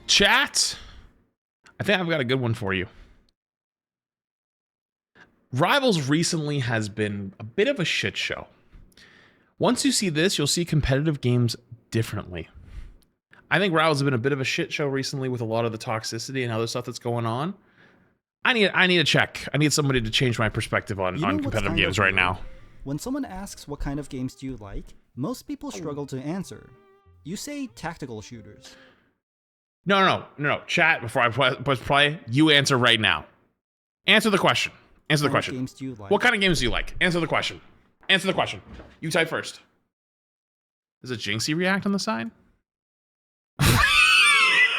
Chat, I think I've got a good one for you. Rivals recently has been a bit of a shit show. Once you see this, you'll see competitive games differently. I think Rivals has been a bit of a shit show recently with a lot of the toxicity and other stuff that's going on. I need a check. I need somebody to change my perspective on competitive games right now. When someone asks what kind of games do you like, most people struggle to answer. You say tactical shooters. No. Chat, before I press play, you answer right now. Answer the question. Answer the question. What games do you like? What kind of games do you like? Answer the question. Answer the question. You type first. Does a Jinxie react on the side?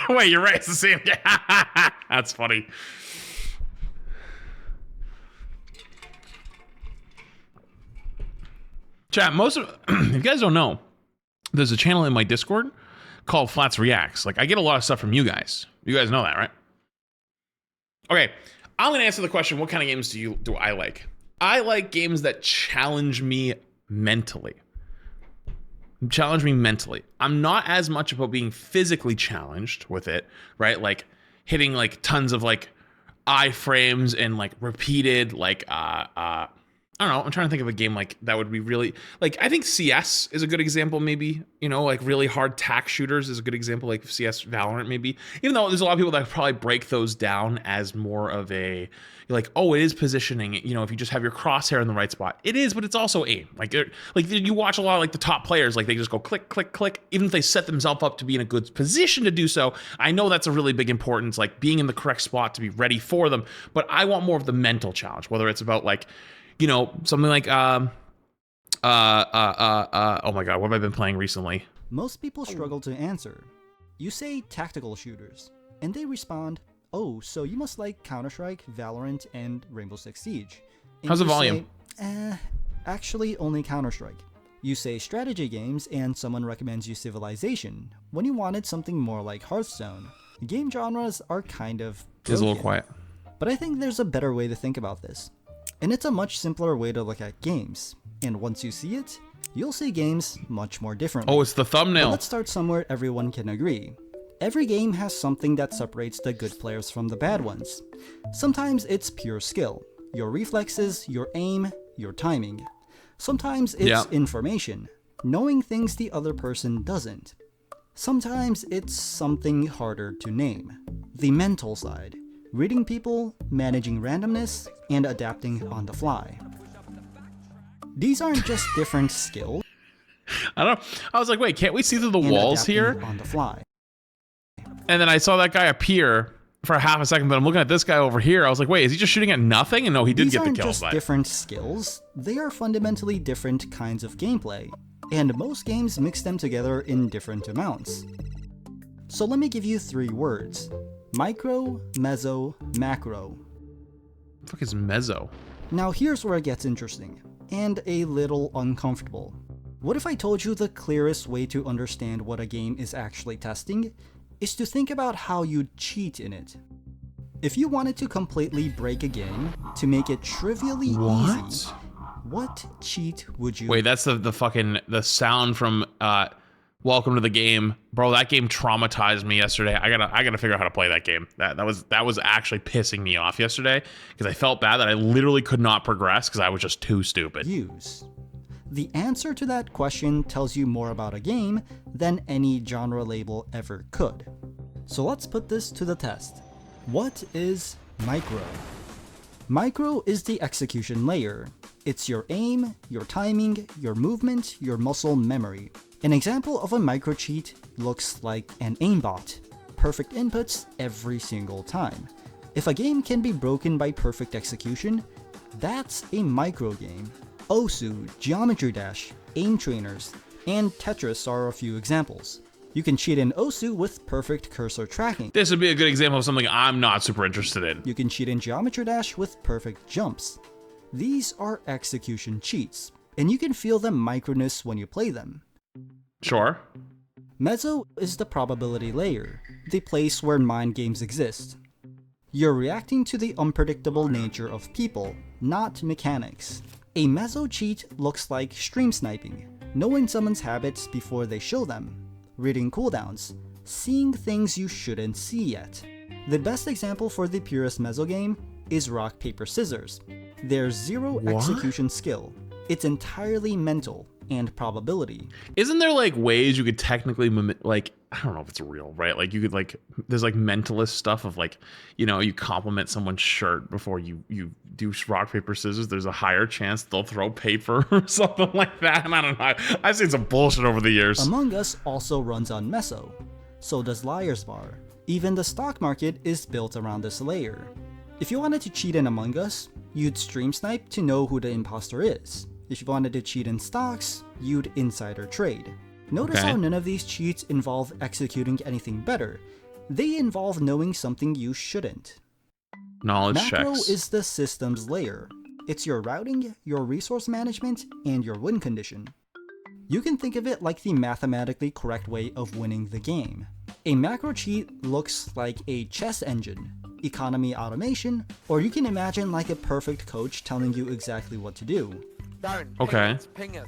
Wait, you're right. It's the same game. That's funny. Chat, if you guys don't know, there's a channel in my Discord called Flats Reacts. Like, I get a lot of stuff from you guys. You guys know that, right? Okay, I'm gonna answer the question, what kind of games do I like? I like games that challenge me mentally. I'm not as much about being physically challenged with it, right? Like hitting like tons of like iframes and like repeated like I don't know. I'm trying to think of a game like that would be really like, I think CS is a good example, maybe, you know, like really hard tack shooters is a good example, like CS Valorant, maybe, even though there's a lot of people that probably break those down as more of a, like, oh, it is positioning, you know, if you just have your crosshair in the right spot, it is, but it's also aim. Like you watch a lot of like the top players, like they just go click, click, click, even if they set themselves up to be in a good position to do so. I know that's a really big importance, like being in the correct spot to be ready for them, but I want more of the mental challenge, whether it's about like, you know, something like, oh my God, what have I been playing recently? Most people struggle to answer. You say tactical shooters, and they respond, oh, so you must like Counter-Strike, Valorant, and Rainbow Six Siege. And how's the volume? Actually only Counter-Strike. You say strategy games, and someone recommends you Civilization, when you wanted something more like Hearthstone. Game genres are kind of broken, It's a little quiet. But I think there's a better way to think about this. And it's a much simpler way to look at games. And once you see it, you'll see games much more differently. Oh, it's the thumbnail. But let's start somewhere everyone can agree. Every game has something that separates the good players from the bad ones. Sometimes it's pure skill. Your reflexes, your aim, your timing. Sometimes it's information. Knowing things the other person doesn't. Sometimes it's something harder to name. The mental side. Reading people, managing randomness, and adapting on the fly. These aren't just different skills. I don't know. I was like, wait, can't we see through the walls here? On the fly. And then I saw that guy appear for half a second, but I'm looking at this guy over here. I was like, wait, is he just shooting at nothing? And no, he did get the kill. These aren't just different skills. They are fundamentally different kinds of gameplay. And most games mix them together in different amounts. So let me give you 3 words. Micro, meso, macro. What the fuck is meso? Now here's where it gets interesting, and a little uncomfortable. What if I told you the clearest way to understand what a game is actually testing is to think about how you'd cheat in it? If you wanted to completely break a game to make it trivially easy, what cheat would you... Wait, that's the fucking, the sound from, Welcome to the Game. Bro, that game traumatized me yesterday. I gotta figure out how to play that game. That was actually pissing me off yesterday because I felt bad that I literally could not progress because I was just too stupid. Use. The answer to that question tells you more about a game than any genre label ever could. So let's put this to the test. What is micro? Micro is the execution layer. It's your aim, your timing, your movement, your muscle memory. An example of a micro cheat looks like an aimbot. Perfect inputs every single time. If a game can be broken by perfect execution, that's a micro game. Osu, Geometry Dash, Aim Trainers, and Tetris are a few examples. You can cheat in Osu with perfect cursor tracking. This would be a good example of something I'm not super interested in. You can cheat in Geometry Dash with perfect jumps. These are execution cheats, and you can feel the microness when you play them. Sure. Meso is the probability layer, the place where mind games exist. You're reacting to the unpredictable nature of people, not mechanics. A meso cheat looks like stream sniping, knowing someone's habits before they show them, reading cooldowns, seeing things you shouldn't see yet. The best example for the purest Mezzo game is Rock, Paper, Scissors. There's zero execution skill. It's entirely mental and probability. Isn't there like ways you could technically like, I don't know if it's real, right? Like you could like, there's like mentalist stuff of like, you know, you compliment someone's shirt before you do rock, paper, scissors. There's a higher chance they'll throw paper or something like that. And I don't know. I've seen some bullshit over the years. Among Us also runs on Meso. So does Liar's Bar. Even the stock market is built around this layer. If you wanted to cheat in Among Us, you'd stream snipe to know who the imposter is. If you wanted to cheat in stocks, you'd insider trade. Notice how none of these cheats involve executing anything better. They involve knowing something you shouldn't. Knowledge Macro checks. is the system's layer. It's your routing, your resource management, and your win condition. You can think of it like the mathematically correct way of winning the game. A macro cheat looks like a chess engine, economy automation, or you can imagine like a perfect coach telling you exactly what to do. Darren, ping it.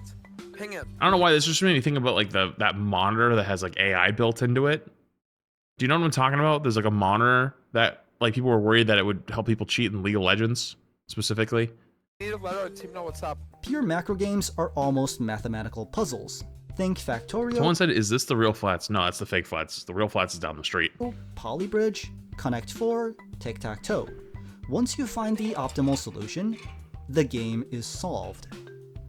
I don't know why this just made me think about like that monitor that has like AI built into it. Do you know what I'm talking about? There's like a monitor that like people were worried that it would help people cheat in League of Legends specifically. Need to let our team know what's up. Pure macro games are almost mathematical puzzles. Think Factorio, Someone said, is this the real flats? No, it's the fake flats. The real flats is down the street. Polybridge, Connect 4, Tic-Tac-Toe. Once you find the optimal solution, the game is solved.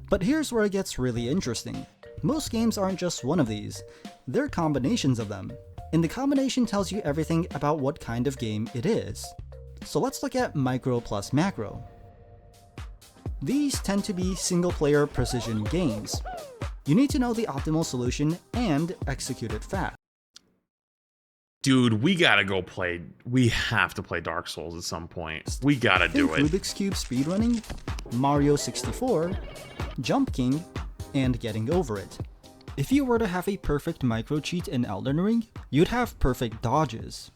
But here's where it gets really interesting. Most games aren't just one of these, they're combinations of them. And the combination tells you everything about what kind of game it is. So let's look at micro plus macro. These tend to be single-player precision games. You need to know the optimal solution and execute it fast. Dude, we gotta go play. We have to play Dark Souls at some point. We gotta do it. Rubik's Cube speedrunning, Mario 64, Jump King, and getting over it. If you were to have a perfect micro cheat in Elden Ring, you'd have perfect dodges.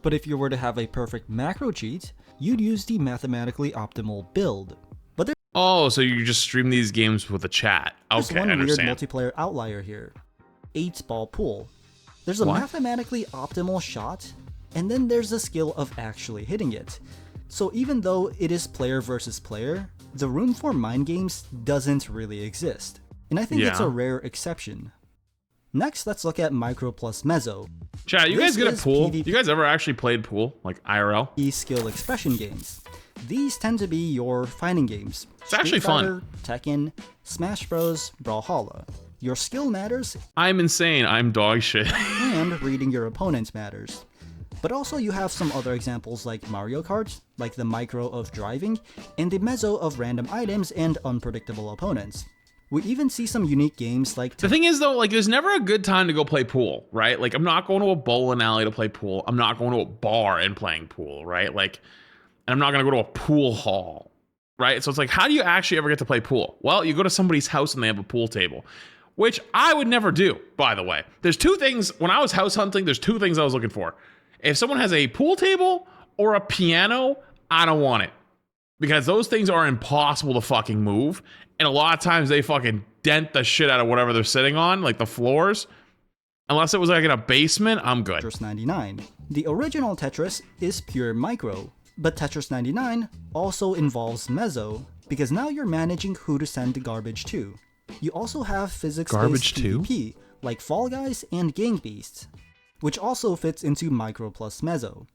But if you were to have a perfect macro cheat, you'd use the mathematically optimal build. But Oh, so you just stream these games with a chat. there's Okay, I one weird understand. multiplayer outlier here. 8-ball pool. There's a What? mathematically optimal shot, and then there's the skill of actually hitting it. So even though it is player versus player, the room for mind games doesn't really exist. And I think it's Yeah. a rare exception. Next, let's look at micro plus mezzo, Chat, you This guys good at is pool? PvP. You guys ever actually played pool? Like IRL? skill expression games. These tend to be your fighting games. It's actually fun. Tekken, Smash Bros, Brawlhalla. Your skill matters, I'm insane. I'm dog shit. and reading your opponent matters. But also you have some other examples like Mario Kart, like the micro of driving, and the mezzo of random items and unpredictable opponents. We even see some unique games like The thing is though, like there's never a good time to go play pool, right? Like I'm not going to a bowling alley to play pool. I'm not going to a bar and playing pool, right? Like, and I'm not going to go to a pool hall, right? So it's like, how do you actually ever get to play pool? Well, you go to somebody's house and they have a pool table, which I would never do, by the way. There's two things, when I was house hunting, there's two things I was looking for. If someone has a pool table or a piano, I don't want it. Because those things are impossible to fucking move. And a lot of times they fucking dent the shit out of whatever they're sitting on, like the floors. Unless it was like in a basement, I'm good. Tetris 99. The original Tetris is pure micro, but Tetris 99 also involves mezzo, because now you're managing who to send the garbage to. You also have physics-based Garbage too? PvP, like Fall Guys and Gang Beasts, which also fits into micro plus mezzo.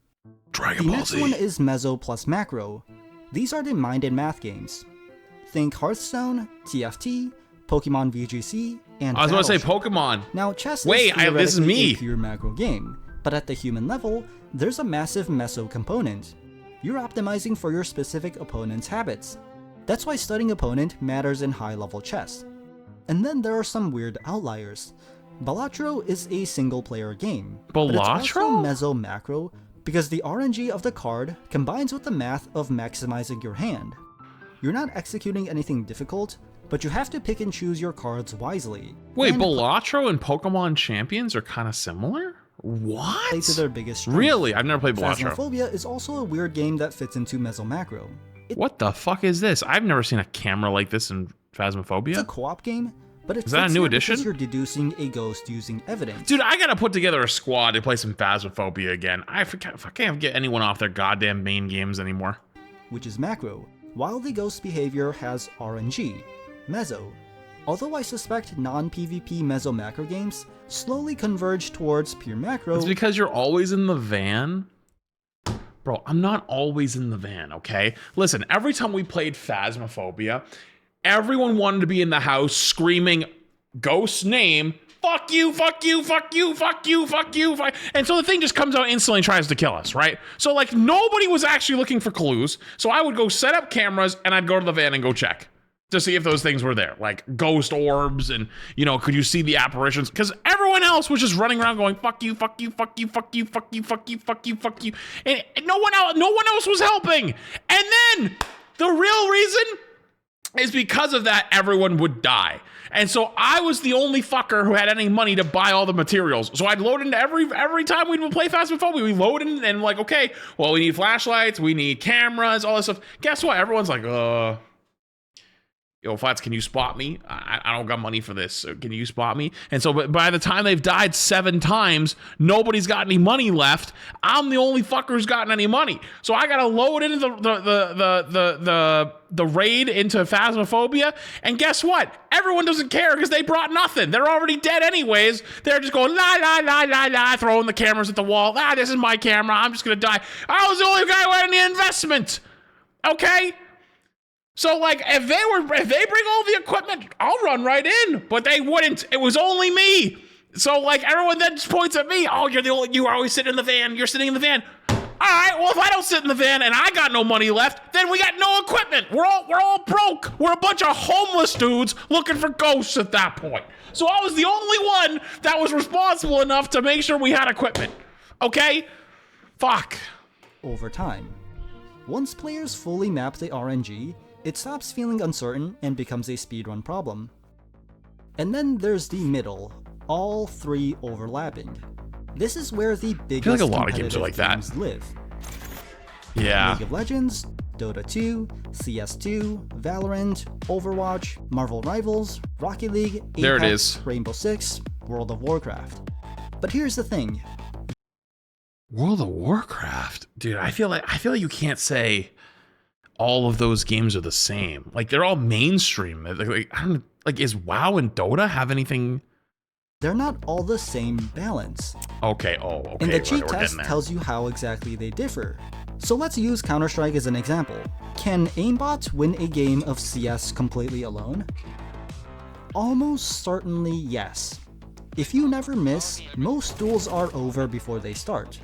Dragon The Ball next Z. one is mezzo plus macro. These are the mind and math games. Think Hearthstone, TFT, Pokemon VGC, and I was about to say Battleship. Pokemon. Now, chess Wait, is this is theoretically me. a pure macro game, but at the human level, there's a massive meso component. You're optimizing for your specific opponent's habits. That's why studying opponent matters in high-level chess. And then there are some weird outliers. Balatro is a single-player game, but it's also Balatro? meso macro because the RNG of the card combines with the math of maximizing your hand. You're not executing anything difficult, but you have to pick and choose your cards wisely. Wait, And Balatro and Pokemon Champions are kind of similar? What? play to their biggest strength. Really? I've never played Balatro. Phasmophobia is also a weird game that fits into meso macro. What the fuck is this? I've never seen a camera like this in It's a Phasmophobia. co-op game, But it's Is that a new edition? You're deducing a ghost using evidence. Dude, I gotta put together a squad to play some Phasmophobia again. I can't get anyone off their goddamn main games anymore. Which is macro, while the ghost behavior has RNG, meso. Although I suspect non-PvP meso macro games slowly converge towards pure macro. It's because you're always in the van. Bro, I'm not always in the van, okay? Listen, every time we played Phasmophobia, everyone wanted to be in the house screaming ghost name, fuck you, fuck you, fuck you, fuck you, fuck you, fuck. And so the thing just comes out instantly and tries to kill us, right? So like nobody was actually looking for clues. So I would go set up cameras and I'd go to the van and go check to see if those things were there, like ghost orbs and, you know, could you see the apparitions? Because everyone else was just running around going, fuck you, fuck you, fuck you, fuck you, fuck you, fuck you, fuck you, fuck you. And no one else was helping. And then the real reason is because of that, everyone would die. And so I was the only fucker who had any money to buy all the materials. So I'd load into every time we'd play Phasmophobia, we load in and like, okay, well, we need flashlights, we need cameras, all this stuff. Guess what? Everyone's like, yo, Flats, can you spot me? I don't got money for this. So can you spot me? And so by the time they've died 7 times, nobody's got any money left. I'm the only fucker who's gotten any money. So I gotta load into the raid into Phasmophobia. And guess what? Everyone doesn't care because they brought nothing. They're already dead anyways. They're just going la la la la la, throwing the cameras at the wall. This is my camera. I'm just gonna die. I was the only guy who had any investment. Okay? So like if they bring all the equipment, I'll run right in, but they wouldn't. It was only me. So like everyone then just points at me. Oh, you always sit in the van. You're sitting in the van. All right. Well, if I don't sit in the van and I got no money left, then we got no equipment. We're all broke. We're a bunch of homeless dudes looking for ghosts at that point. So I was the only one that was responsible enough to make sure we had equipment. Okay? Fuck. Over time, once players fully map the RNG, it stops feeling uncertain and becomes a speedrun problem. And then there's the middle, all 3 overlapping. This is where the biggest I feel like a lot of games are like that. games live. Yeah. League of Legends, Dota 2, CS2, Valorant, Overwatch, Marvel Rivals, Rocket League, Apex, There it is. Rainbow Six, World of Warcraft. But here's the thing. World of Warcraft, dude. I feel like you can't say all of those games are the same. Like they're all mainstream. Like I don't like. Is WoW and Dota have anything? They're not all the same balance. Okay. Oh, okay. And the cheat we're test tells you how exactly they differ. So let's use Counter-Strike as an example. Can aimbot win a game of CS completely alone? Almost certainly yes. If you never miss, most duels are over before they start.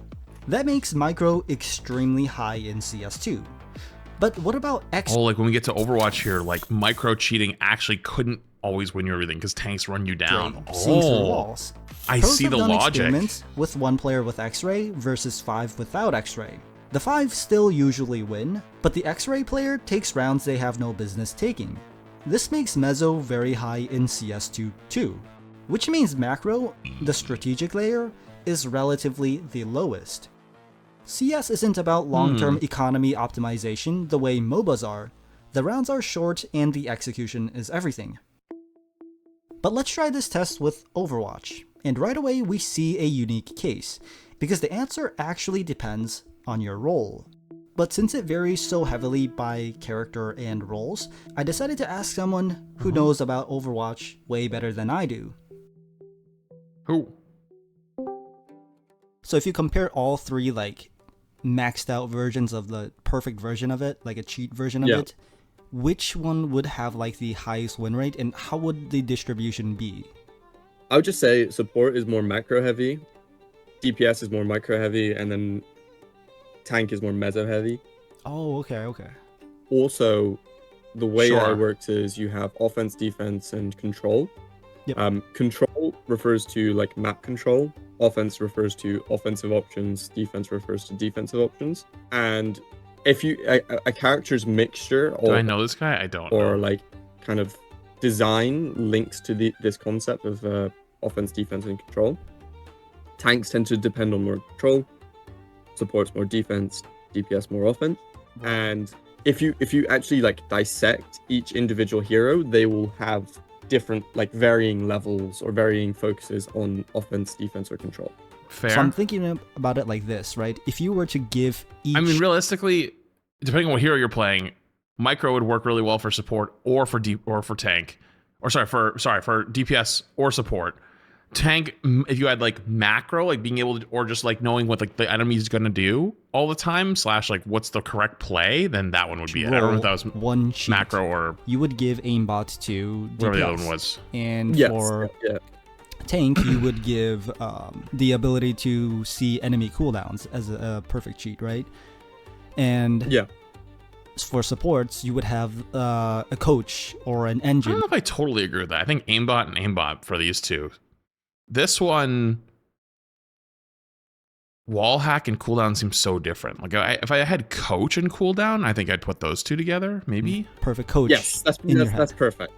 That makes micro extremely high in CS2. But what about X? Oh, like when we get to Overwatch here, like micro cheating actually couldn't always win you everything because tanks run you down. Seeing through walls. I Pros see have the done logic. Experiments with 1 player with X-Ray versus 5 without X-Ray. The 5 still usually win, but the X-Ray player takes rounds they have no business taking. This makes Meso very high in CS2 too, which means macro, the strategic layer, is relatively the lowest. CS isn't about long-term economy optimization the way MOBAs are. The rounds are short and the execution is everything. But let's try this test with Overwatch, and right away we see a unique case, because the answer actually depends on your role. But since it varies so heavily by character and roles, I decided to ask someone who knows about Overwatch way better than I do. Who? So if you compare all 3 like maxed out versions of the perfect version of it, like a cheat version of it, which one would have like the highest win rate and how would the distribution be? I would just say support is more macro heavy, DPS is more micro heavy, and then tank is more meso heavy. Oh, okay. Also, the way Sure. it works is you have offense, defense, and control. Yep. Control refers to like map control. Offense refers to offensive options. Defense refers to defensive options. And if you a character's mixture Do I or know this guy? I don't. or know. like kind of design links to this concept of offense, defense, and control. Tanks tend to depend on more control. Supports more defense. DPS more offense. And if you actually like dissect each individual hero, they will have different, like varying levels or varying focuses on offense, defense, or control. Fair. So I'm thinking about it like this, right? If you were to give each... I mean, realistically, depending on what hero you're playing, micro would work really well for support or for tank, or for DPS or support. Tank, if you had like macro, like being able to, or just like knowing what like the enemy's gonna do all the time, / like what's the correct play, then that one would be it. I don't know if that was one sheet. macro or You would give aimbot to DPS. whatever the other one was. And Yes. for Yeah. tank, you would give the ability to see enemy cooldowns as a perfect cheat, right? And Yeah. for supports, you would have a coach or an I don't engine. know if I totally agree with that. I think aimbot and aimbot for these two. This one, wall hack and cooldown seems so different. Like if I had coach and cooldown, I think I'd put those two together. Maybe. Perfect coach. Yes, that's in your head. perfect.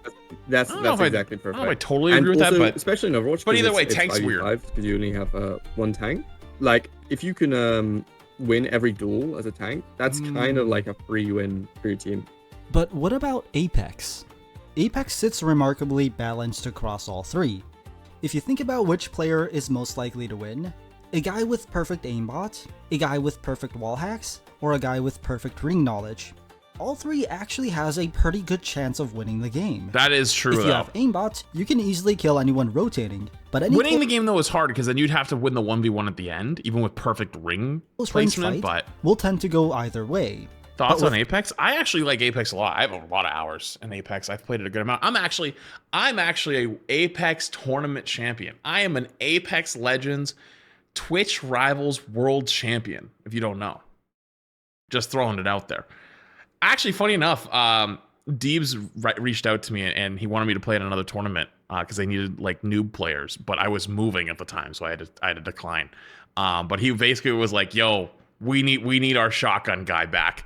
That's I don't know if exactly I perfect. don't know if I totally And agree with also, that, but especially in Overwatch. but 'cause either way, it's tank's weird. because you only have one tank. Like if you can win every duel as a tank, that's kind of like a free win for your team. But what about Apex? Apex sits remarkably balanced across all three. If you think about which player is most likely to win, a guy with perfect aimbot, a guy with perfect wall hacks, or a guy with perfect ring knowledge, all three actually has a pretty good chance of winning the game. that is true If you though. have aimbot, you can easily kill anyone rotating, but any Winning the game though is hard because then you'd have to win the 1v1 at the end, even with perfect ring close range placement. fight But will tend to go either way. thoughts But on Apex? I actually like Apex a lot. I have a lot of hours in Apex. I've played it a good amount. I'm actually a Apex tournament champion. I am an Apex Legends Twitch Rivals World Champion, if you don't know. Just throwing it out there. Actually, funny enough, Deebs reached out to me and he wanted me to play in another tournament because they needed like noob players, but I was moving at the time, so I had to decline. But he basically was like, "Yo, we need our shotgun guy back."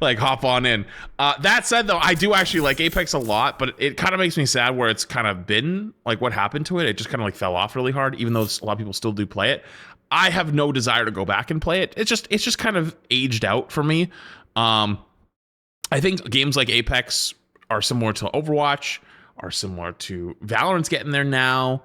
Like hop on in. That said, though, I do actually like Apex a lot, but it kind of makes me sad where it's kind of been like what happened to it. It just kind of like fell off really hard, even though a lot of people still do play it. I have no desire to go back and play it. It's just kind of aged out for me. I think games like Apex are similar to Overwatch, are similar to Valorant's getting there now.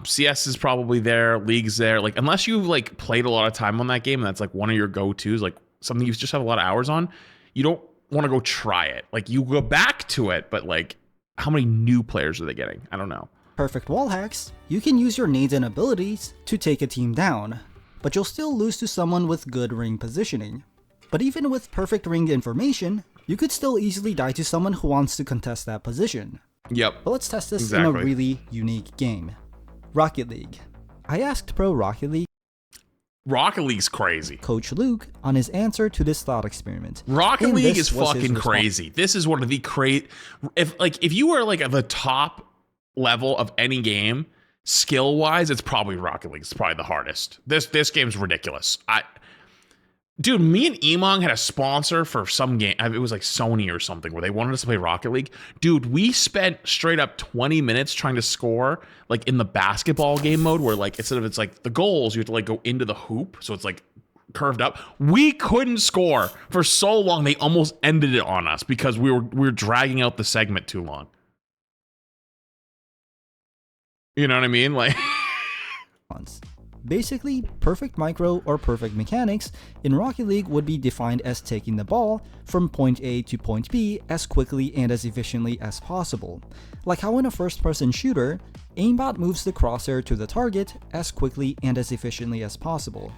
CS is probably there, League's there. Like unless you've like played a lot of time on that game and that's like one of your go-tos, like something you just have a lot of hours on, you don't want to go try it. Like you go back to it, but like how many new players are they getting? I don't know. Perfect wall hacks, you can use your nades and abilities to take a team down, but you'll still lose to someone with good ring positioning. But even with perfect ring information, you could still easily die to someone who wants to contest that position. Yep. But let's test this in Exactly. a really unique game. Rocket League. I asked Pro Rocket League Rocket League's crazy. coach Luke on his answer to this thought experiment. Rocket And League this is was his fucking response. crazy. This is one of the if you were like at the top level of any game, skill wise, it's probably Rocket League. It's probably the hardest. This game's ridiculous. Dude, me and Emong had a sponsor for some game. It was like Sony or something where they wanted us to play Rocket League. Dude, we spent straight up 20 minutes trying to score like in the basketball game mode where like instead of it's like the goals, you have to like go into the hoop. So it's like curved up. We couldn't score for so long. They almost ended it on us because we were dragging out the segment too long. You know what I mean? Like Basically, perfect micro or perfect mechanics in Rocket League would be defined as taking the ball from point A to point B as quickly and as efficiently as possible. Like how in a first-person shooter, aimbot moves the crosshair to the target as quickly and as efficiently as possible.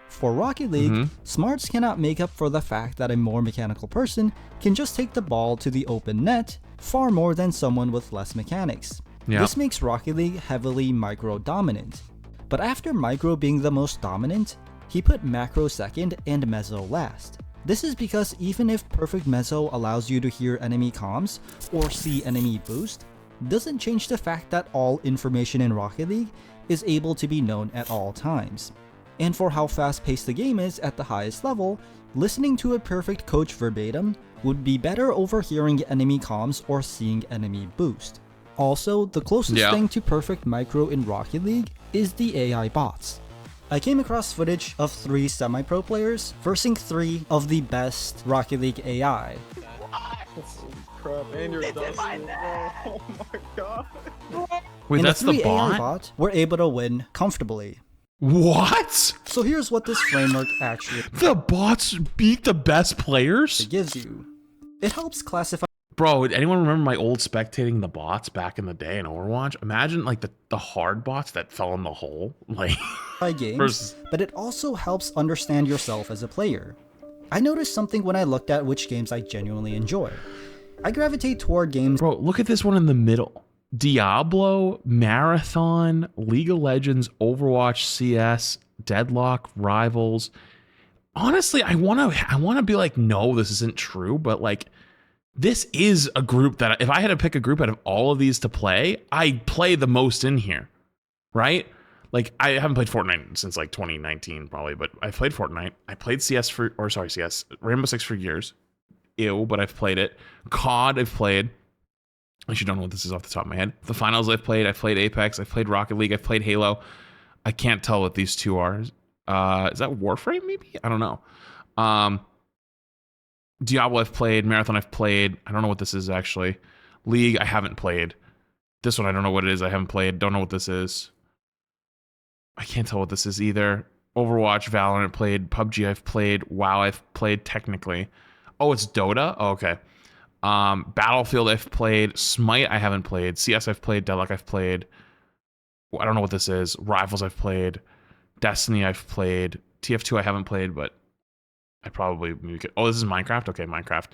For Rocket League, smarts cannot make up for the fact that a more mechanical person can just take the ball to the open net far more than someone with less mechanics. Yeah. This makes Rocket League heavily micro-dominant. But after micro being the most dominant, he put macro second and meso last. This is because even if perfect meso allows you to hear enemy comms or see enemy boost, doesn't change the fact that all information in Rocket League is able to be known at all times. And for how fast-paced the game is at the highest level, listening to a perfect coach verbatim would be better over hearing enemy comms or seeing enemy boost. Also, the closest thing to perfect micro in Rocket League is the AI bots. I came across footage of 3 semi-pro players versing 3 of the best Rocket League AI. crap, and you're dusting. No. Oh my god. Wait, In that's the 3 the AI bot? bot, we're able to win comfortably. What? So here's what this framework actually The bots beat the best players? gives you. It helps classify Bro, anyone remember my old spectating the bots back in the day in Overwatch? Imagine like the hard bots that fell in the hole. Like games, versus- but it also helps understand yourself as a player. I noticed something when I looked at which games I genuinely enjoy. I gravitate toward games Bro, look at this one in the middle. Diablo, Marathon, League of Legends, Overwatch, CS, Deadlock, Rivals. Honestly, I wanna be like, no, this isn't true, but like this is a group that if I had to pick a group out of all of these to play, I play the most in here. Right? Like I haven't played Fortnite since like 2019 probably, but I played Fortnite. I played CS Rainbow Six for years. Ew, but I've played it. COD I've played. I actually don't know what this is off the top of my head. The finals I've played Apex, I've played Rocket League, I've played Halo. I can't tell what these two are. Is that Warframe maybe? I don't know. Diablo I've played, Marathon I've played. I don't know what this is actually. League I haven't played. This one I don't know what it is. I haven't played. Don't know what this is. I can't tell what this is either. Overwatch, Valorant played, PUBG I've played, WoW I've played technically. Oh, it's Dota? Oh, okay. Battlefield I've played, Smite I haven't played, CS I've played, Deadlock I've played. I don't know what this is. Rivals I've played, Destiny I've played, TF2 I haven't played, but I probably maybe could. Oh, this is Minecraft? Okay, Minecraft.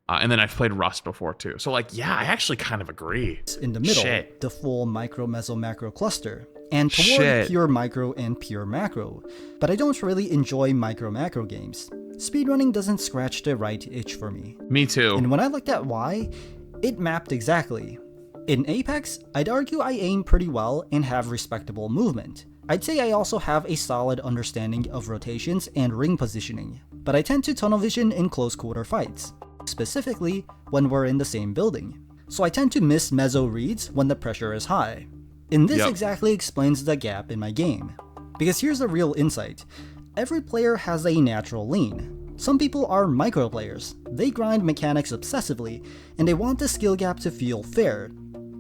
And then I've played Rust before too. So like, yeah, I actually kind of agree. in the middle, Shit. the full micro, meso, macro cluster, and toward Shit. pure micro and pure macro. But I don't really enjoy micro macro games. Speedrunning doesn't scratch the right itch for me. Me too. And when I looked at why, it mapped exactly. In Apex, I'd argue I aim pretty well and have respectable movement. I'd say I also have a solid understanding of rotations and ring positioning, but I tend to tunnel vision in close quarter fights, specifically when we're in the same building. So I tend to miss meso reads when the pressure is high. And this Yep. exactly explains the gap in my game. Because here's the real insight. Every player has a natural lean. Some people are micro players. They grind mechanics obsessively, and they want the skill gap to feel fair.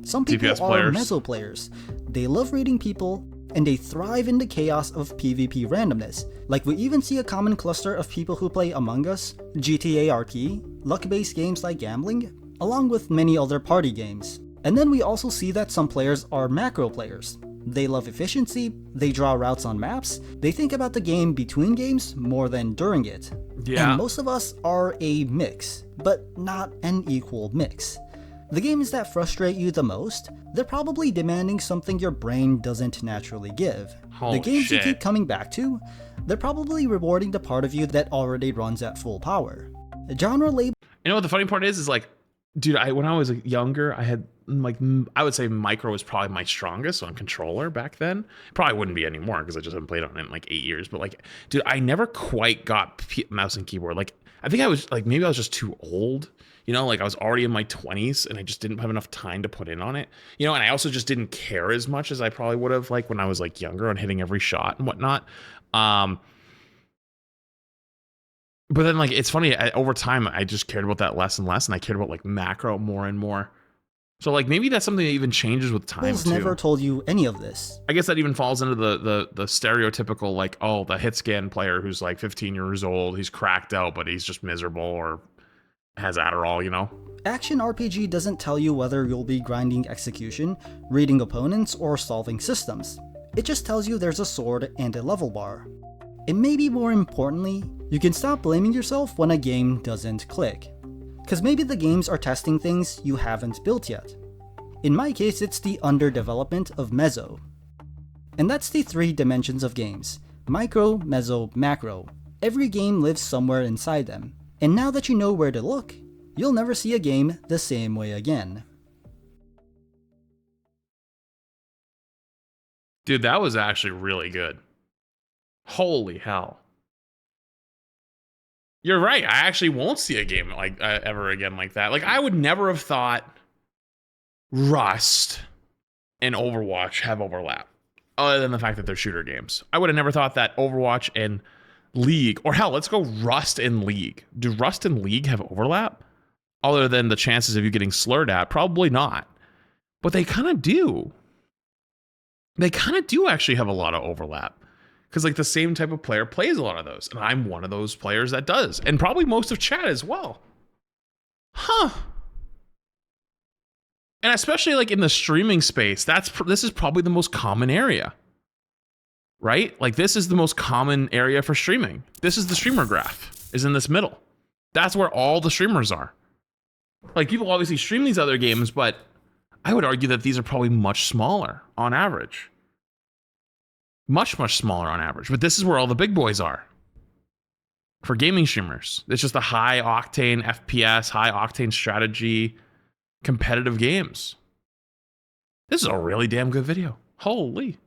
Some people DPS are players. meso players. They love reading people, and they thrive in the chaos of PvP randomness. Like we even see a common cluster of people who play Among Us, GTA RP, luck-based games like gambling, along with many other party games. And then we also see that some players are macro players. They love efficiency, they draw routes on maps, they think about the game between games more than during it. Yeah. And most of us are a mix, but not an equal mix. The games that frustrate you the most, they're probably demanding something your brain doesn't naturally give. Holy the games shit. you keep coming back to, they're probably rewarding the part of you that already runs at full power. The genre label You know what the funny part is like, dude, when I was younger, I had like, I would say micro was probably my strongest on controller back then. Probably wouldn't be anymore because I just haven't played on it in like 8 years. But like, dude, I never quite got mouse and keyboard. Like, I think I was like, maybe I was just too old. You know, like I was already in my 20s and I just didn't have enough time to put in on it. You know, and I also just didn't care as much as I probably would have like when I was like younger on hitting every shot and whatnot. But then like, it's funny, over time, I just cared about that less and less, and I cared about like macro more and more. So like maybe that's something that even changes with time too. never told you any of this. I guess that even falls into the stereotypical like, oh, the hit scan player who's like 15 years old, he's cracked out, but he's just miserable or has Adderall, you know? Action RPG doesn't tell you whether you'll be grinding execution, reading opponents, or solving systems. It just tells you there's a sword and a level bar. And maybe more importantly, you can stop blaming yourself when a game doesn't click. Cause maybe the games are testing things you haven't built yet. In my case, it's the underdevelopment of meso. And that's the 3 dimensions of games: micro, meso, macro. Every game lives somewhere inside them. And now that you know where to look, you'll never see a game the same way again. Dude, that was actually really good. Holy hell. You're right. I actually won't see a game like ever again like that. Like I would never have thought Rust and Overwatch have overlap, other than the fact that they're shooter games. I would have never thought that Overwatch and League, or hell, let's go Rust and League. Do Rust and League have overlap? other than the chances of you getting slurred at? Probably not. But they kind of do. They kind of do actually have a lot of overlap. Because like the same type of player plays a lot of those. And I'm one of those players that does. And probably most of chat as well. Huh. And especially like in the streaming space, this is probably the most common area. Right? Like this is the most common area for streaming. This is the streamer graph, is in this middle. That's where all the streamers are. Like people obviously stream these other games, but I would argue that these are probably much smaller on average. Much, much smaller on average. But this is where all the big boys are. For gaming streamers. It's just the high octane FPS, high octane strategy, competitive games. This is a really damn good video. Holy.